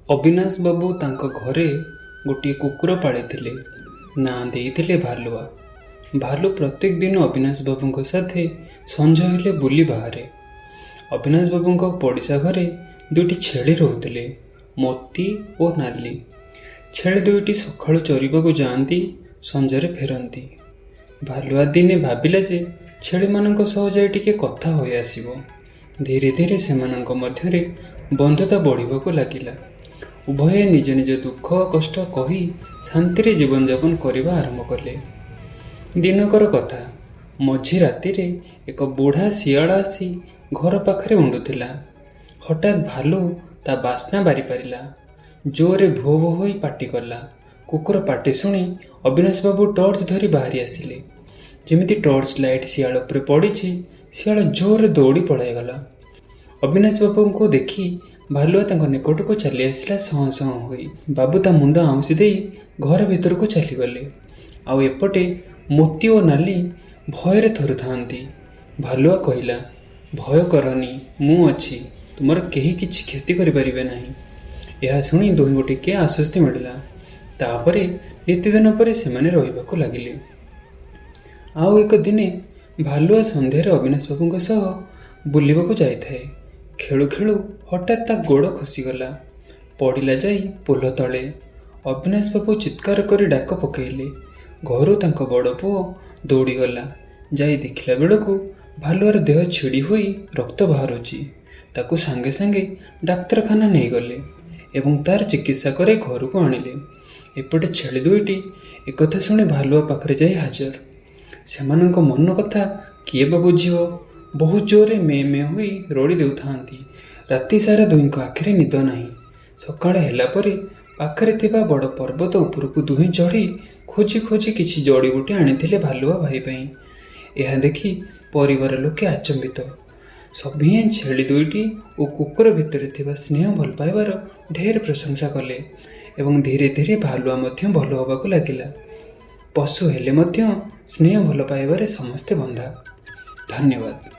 अविनाश बाबू तांको घरे गोटे कुकुर पाळिथिले। ना देइथिले भालुआ। भालू प्रत्येक दिन अविनाश बाबू साथे संझ हेले बुली बाहरे। अविनाश बाबू पड़िशा घरे दुईटी छेली रोते, मोती और नाली। छेली दुईटी सकाळु चरिबाकू जाती, संजरे फेरती। भालुआ दिने भाविला जे छेली मानक सह जाई टिके कथा होई आसिबो। धीरे धीरे सेमानंक मध्यरे बंधुता बढ़िबाकू लागिला। उभय निज निज दुख कष्ट कही शांति जीवन यापन करने आरंभ कले। दिनकर कथा, मझी राति रे एक बुढ़ा शियाल आसी घर पाखरे उंडुथिला। हठात भालू ता बास्ना बारी पारिला। जोरे भो भो होई पाटी कला। कुकुर पाटी शुणी अविनाश बाबू टर्च धरी बाहरी आसिले। जेमिति टर्च लाइट शियाल उपरे पड़ीछि, शियाल जोरे दौड़ी पळाइगला। अविनाश बाबू को देखी भालुआ तांको निकट को चली आसिला सं सं होई। बाबू ता मुंड आउंसी देई घर भीतर को चली गले। आउ एपटे मोती और नाली भयरे थरुथांती। भालुआ कहिला, भय करनी, मु अछि, तुमर केही किछि क्षति करि परिबे नाही। यह शुणी दुही गोटे के आश्वस्ति मिलिला। तापरे नित्यदिन पर सेमाने रहिबाकू लागिले। आउ एक दिने भालुआ संध्यारे अविनाश बाबू सह बुलिबाकू जाइथाए। खेलु खेलु हठात ता गोड़ खसीगला, पड़िला जाई पोल तले। अविनाश बाबू चित्कार करी डाक पकेइले। घरू तांको बड़ पुओ दौड़ी गला। जाई देखिला बेलकू भालुआर देह छिड़ी होई रक्त बाहरुची। ताकू सांगे सांगे डाक्तरखाना नहीं गले एवं तार चिकित्सा करे घर को आनिले। एपटे छेली दुईटी एकथा शुणी भालुआ पाखरे जाई हाजर। सेमानंको मन कथा किए बा बुझिबो। बहुत जोरे मे मे होई रड़ी देउथांती। राति सारा दुईंको आखिरे निद नाही। सकाळे हेला परे पाखरे थिबा बड़ पर्वत उपरकू दुहें चढ़ी खोजी खोजी किछि जड़ीबूटी आनिथिले भालुआ भाई पई। यह देखी परिवार लोके आचंबित। सभिए छेली दुईटी और कुकुर भितर थिबा स्नेह भल पाइबार ढेर प्रशंसा कले एवं धीरे धीरे भालुआ मध्य भल होबाकू लागिला। पशु हेले मध्य स्नेह भल पाइबारे समस्ते बंधा। धन्यवाद।